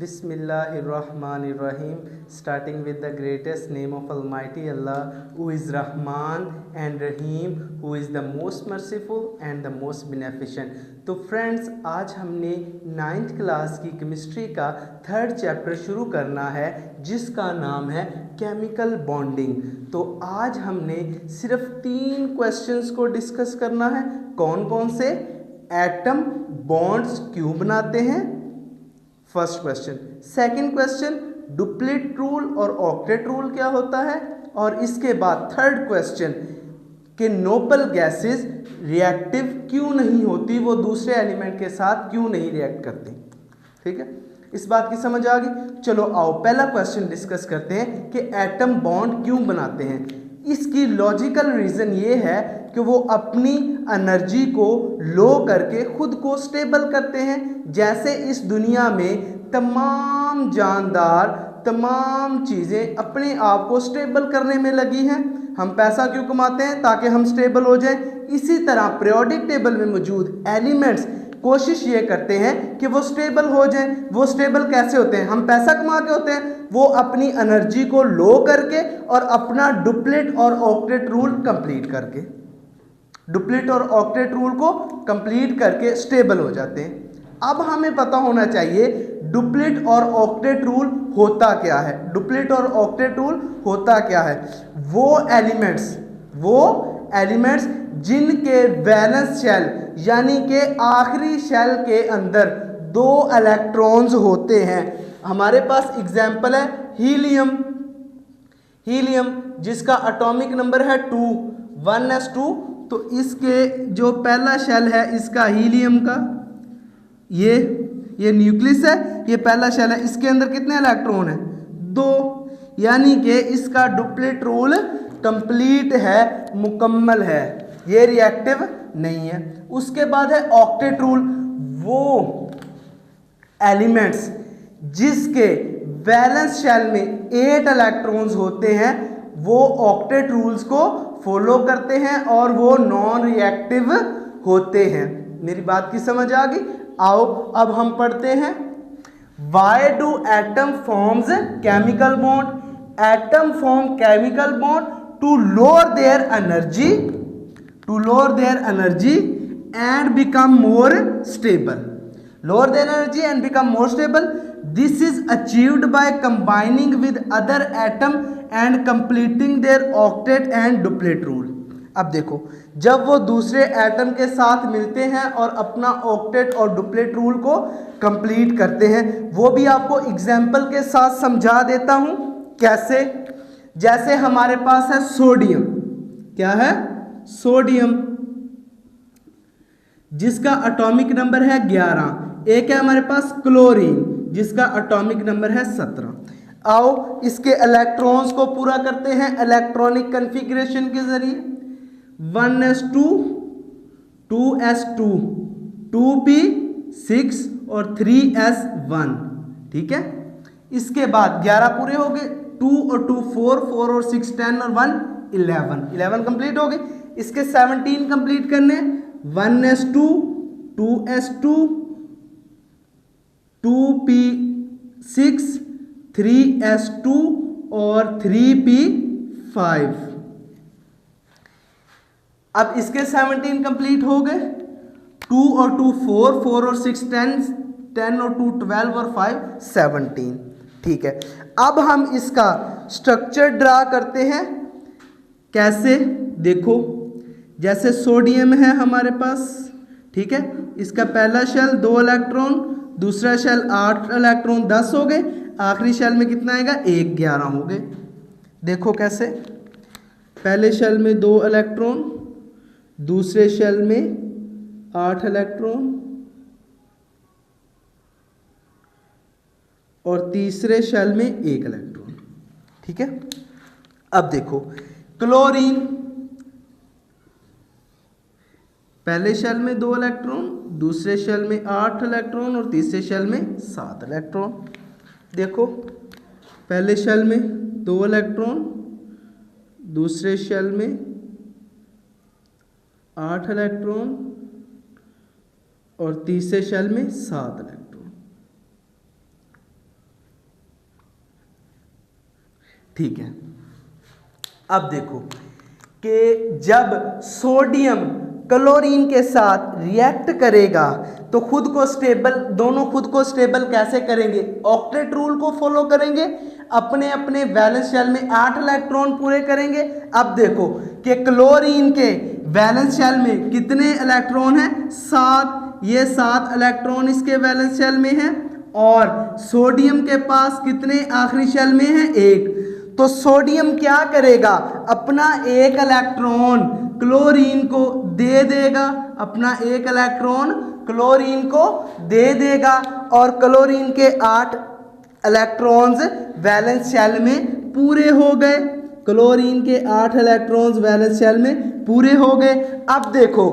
Bismillahirrahmanirrahim. Starting with the greatest name of Almighty Allah, who is Rahman and Rahim, who is the most merciful and the most beneficent. तो friends, आज हमने 9th class की chemistry का 3rd chapter शुरू करना है, जिसका नाम है केमिकल बॉन्डिंग। तो आज हमने सिर्फ 3 क्वेश्चंस को डिस्कस करना है। कौन कौन से? एटम बॉन्ड्स क्यों बनाते हैं, first question. Second question, duplet rule और ऑक्टेट रूल क्या होता है, और इसके बाद थर्ड क्वेश्चन कि नोबल गैसेस रिएक्टिव क्यों नहीं होती, वो दूसरे एलिमेंट के साथ क्यों नहीं रिएक्ट करती। ठीक है, इस बात की समझ आ गई। चलो आओ पहला क्वेश्चन डिस्कस करते हैं कि एटम बॉन्ड क्यों बनाते हैं। इसकी लॉजिकल रीज़न ये है कि वो अपनी एनर्जी को लो करके खुद को स्टेबल करते हैं। जैसे इस दुनिया में तमाम जानदार, तमाम चीज़ें अपने आप को स्टेबल करने में लगी हैं। हम पैसा क्यों कमाते हैं? ताकि हम स्टेबल हो जाएं। इसी तरह पीरियोडिक टेबल में मौजूद एलिमेंट्स कोशिश ये करते हैं कि वो स्टेबल हो जाएं। वो स्टेबल कैसे होते हैं? हम पैसा कमा के होते हैं। वो अपनी एनर्जी को लो करके और अपना डुप्लेट और ऑक्टेट रूल कंप्लीट करके, डुप्लेट और ऑक्टेट रूल को कंप्लीट करके स्टेबल हो जाते हैं। अब हमें पता होना चाहिए डुप्लेट और ऑक्टेट रूल होता क्या है। डुप्लेट और ऑक्टेट रूल होता क्या है? वो एलिमेंट्स जिनके वैलेंस शेल यानी कि आखिरी शेल के अंदर 2 इलेक्ट्रॉन्स होते हैं। हमारे पास एग्जाम्पल है हीलियम जिसका एटॉमिक नंबर है 2, 1s2। तो इसके जो पहला शेल है इसका हीलियम का, ये न्यूक्लियस है, ये पहला शेल है। इसके अंदर कितने इलेक्ट्रॉन हैं? 2, यानी कि इसका डुप्लेट रूल कंप्लीट है, मुकम्मल है, ये रिएक्टिव नहीं है। उसके बाद है ऑक्टेट रूल। वो एलिमेंट्स जिसके वैलेंस शेल में 8 इलेक्ट्रॉन्स होते हैं, वो ऑक्टेट रूल्स को फॉलो करते हैं और वो नॉन रिएक्टिव होते हैं। मेरी बात की समझ आ गई? आओ अब हम पढ़ते हैं। Why do atom forms chemical bond? Atom form chemical bond to lower their energy and become more stable. Lower their energy and become more stable. This is achieved by combining with other atom and completing their octet and duplet rule. अब देखो, जब वो दूसरे atom के साथ मिलते हैं और अपना ऑक्टेट और डुप्लेट रूल को कंप्लीट करते हैं, वो भी आपको एग्जाम्पल के साथ समझा देता हूं कैसे। जैसे हमारे पास है सोडियम, क्या है? सोडियम, जिसका एटॉमिक नंबर है 11। एक है हमारे पास क्लोरीन, जिसका एटॉमिक नंबर है 17। आओ इसके इलेक्ट्रॉन्स को पूरा करते हैं इलेक्ट्रॉनिक कन्फिग्रेशन के जरिए। 1s2, 2s2, 2p6 और 3s1। ठीक है, इसके बाद 11 पूरे हो गए। 2 और 2 4, 4 और 6 10 और 1 11 कंप्लीट हो गए। इसके 17 कंप्लीट करने, 1s2, 2s2, 2p6, 3s2 और 3p5। अब इसके 17 कंप्लीट हो गए। 2 और 2 4, 4 और 6 10, 10 और 2 12 और 5 17। ठीक है, अब हम इसका स्ट्रक्चर ड्रा करते हैं। कैसे? देखो, जैसे सोडियम है हमारे पास, ठीक है, इसका पहला शेल 2 इलेक्ट्रॉन, दूसरा शेल 8 इलेक्ट्रॉन, 10 हो गए। आखिरी शेल में कितना आएगा? 1, 11 हो गए। देखो कैसे, पहले शेल में 2 इलेक्ट्रॉन, दूसरे शेल में 8 इलेक्ट्रॉन और तीसरे शेल में 1 इलेक्ट्रॉन। ठीक है, अब देखो क्लोरीन, पहले शेल में 2 इलेक्ट्रॉन, दूसरे शेल में 8 इलेक्ट्रॉन और तीसरे शेल में 7 इलेक्ट्रॉन। देखो, पहले शेल में 2 इलेक्ट्रॉन, दूसरे शेल में 8 इलेक्ट्रॉन और तीसरे शेल में 7 इलेक्ट्रॉन। ठीक है, अब देखो कि जब सोडियम क्लोरीन के साथ रिएक्ट करेगा तो खुद को स्टेबल, दोनों खुद को स्टेबल कैसे करेंगे? ऑक्टेट रूल को फॉलो करेंगे, अपने अपने वैलेंस शेल में 8 इलेक्ट्रॉन पूरे करेंगे। अब देखो कि क्लोरीन के वैलेंस शेल में कितने इलेक्ट्रॉन हैं? 7। ये 7 इलेक्ट्रॉन इसके वैलेंस शेल में है, और सोडियम के पास कितने आखिरी शेल में है? 1। तो सोडियम क्या करेगा? अपना 1 इलेक्ट्रॉन क्लोरीन को दे देगा, अपना 1 इलेक्ट्रॉन क्लोरीन को दे देगा, और क्लोरीन के 8 इलेक्ट्रॉन्स वैलेंस शेल में पूरे हो गए। क्लोरीन के 8 इलेक्ट्रॉन्स वैलेंस शेल में पूरे हो गए। अब देखो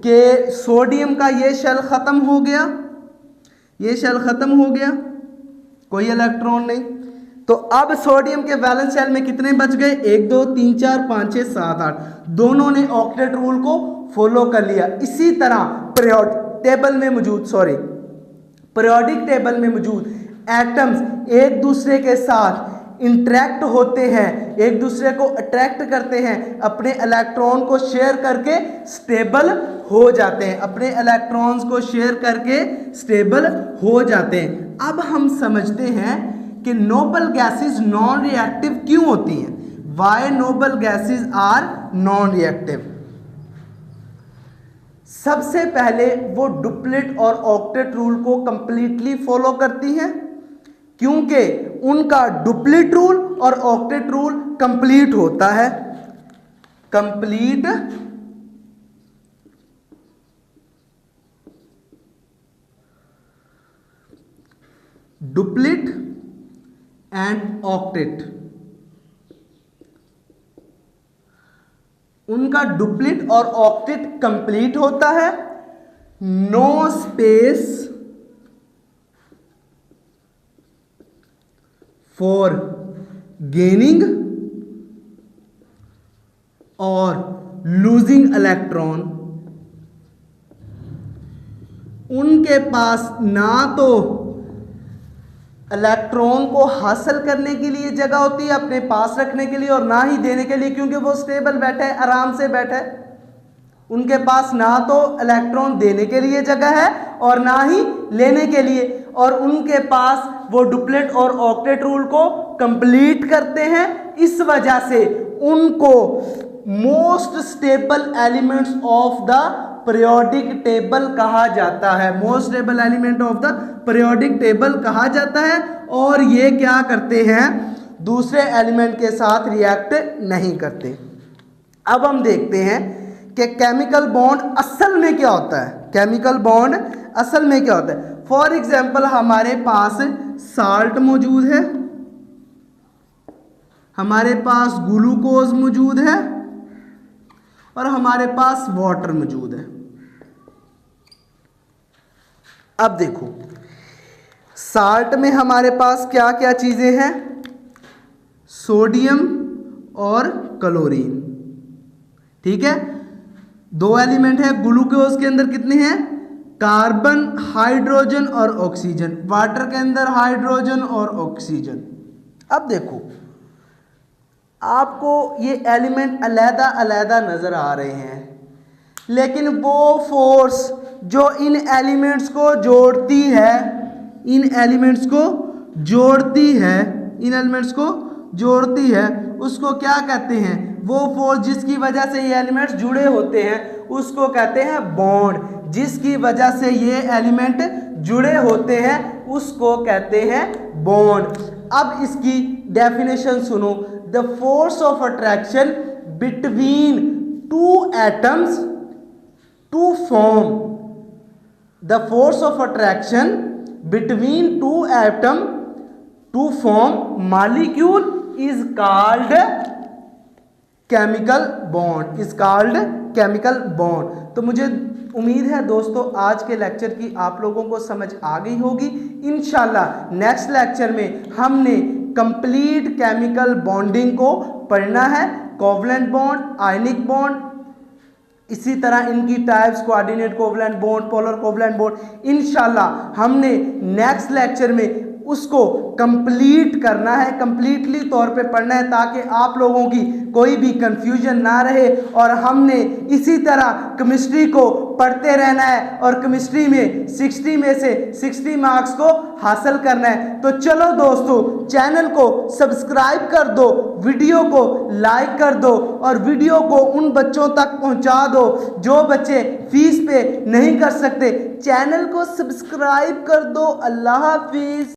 कि सोडियम का ये शेल खत्म हो गया, ये शेल खत्म हो गया, कोई इलेक्ट्रॉन नहीं। तो अब सोडियम के वैलेंस शेल में कितने बच गए? 1 2 3 4 5 6 7 8। दोनों ने ऑक्टेट रूल को फॉलो कर लिया। इसी तरह पीरियोडिक टेबल में मौजूद एटम्स एक दूसरे के साथ इंटरेक्ट होते हैं, एक दूसरे को अट्रैक्ट करते हैं, अपने इलेक्ट्रॉन को शेयर करके स्टेबल हो जाते हैं, अपने इलेक्ट्रॉन्स को शेयर करके स्टेबल हो जाते हैं। अब हम समझते हैं कि नोबल गैसेस नॉन रिएक्टिव क्यों होती हैं? Why noble gases are non reactive? सबसे पहले वो डुप्लेट और ऑक्टेट रूल को कंप्लीटली फॉलो करती हैं, क्योंकि उनका डुप्लेट रूल और ऑक्टेट रूल कंप्लीट होता है। कंप्लीट डुप्लेट एंड ऑक्टेट, उनका डुप्लेट और ऑक्टेट कंप्लीट होता है। नो स्पेस फॉर गेनिंग और लूजिंग इलेक्ट्रॉन। उनके पास ना तो इलेक्ट्रॉन को हासिल करने के लिए जगह होती है अपने पास रखने के लिए, और ना ही देने के लिए, क्योंकि वो स्टेबल बैठे हैं, आराम से बैठे हैं। उनके पास ना तो इलेक्ट्रॉन देने के लिए जगह है और ना ही लेने के लिए, और उनके पास वो डुप्लेट और ऑक्टेट रूल को कंप्लीट करते हैं। इस वजह से उनको most stable elements of the periodic table कहा जाता है, most stable element of the periodic table कहा जाता है। और ये क्या करते हैं? दूसरे एलिमेंट के साथ रिएक्ट नहीं करते। अब हम देखते हैं कि केमिकल बॉन्ड असल में क्या होता है। केमिकल बॉन्ड असल में क्या होता है? फॉर एग्जाम्पल हमारे पास साल्ट मौजूद है, हमारे पास ग्लूकोज मौजूद है, और हमारे पास वाटर मौजूद है। अब देखो साल्ट में हमारे पास क्या क्या चीजें हैं? सोडियम और क्लोरीन, ठीक है। 2 एलिमेंट है। ग्लूकोज के अंदर कितने हैं? कार्बन, हाइड्रोजन और ऑक्सीजन। वाटर के अंदर हाइड्रोजन और ऑक्सीजन। अब देखो आपको ये एलिमेंट अलग अलग नजर आ रहे हैं, लेकिन वो फोर्स जो इन एलिमेंट्स को जोड़ती है, इन एलिमेंट्स को जोड़ती है, उसको क्या कहते हैं? वो फोर्स जिसकी वजह से ये एलिमेंट्स जुड़े होते हैं उसको कहते हैं बॉन्ड। जिसकी वजह से ये एलिमेंट जुड़े होते हैं उसको कहते हैं बॉन्ड। अब इसकी डेफिनेशन सुनो। The force of attraction between 2 atoms to form, the force of attraction between 2 atom to form molecule is called chemical bond, is called chemical bond. तो मुझे उम्मीद है दोस्तों आज के लेक्चर की आप लोगों को समझ आ गई होगी। इंशाल्लाह नेक्स्ट लेक्चर में हमने कंप्लीट केमिकल बॉन्डिंग को पढ़ना है। कोवलेंट बॉन्ड, आयनिक बॉन्ड, इसी तरह इनकी types, coordinate covalent bond, polar covalent bond. इंशाल्लाह हमने नेक्स्ट लेक्चर में उसको कंप्लीट करना है, कंप्लीटली तौर पे पढ़ना है, ताकि आप लोगों की कोई भी कंफ्यूजन ना रहे। और हमने इसी तरह केमिस्ट्री को पढ़ते रहना है और केमिस्ट्री में 60 में से 60 मार्क्स को हासिल करना है। तो चलो दोस्तों, चैनल को सब्सक्राइब कर दो, वीडियो को लाइक कर दो और वीडियो को उन बच्चों तक पहुंचा दो जो बच्चे फीस पे नहीं कर सकते। चैनल को सब्सक्राइब कर दो। अल्लाह हाफिज।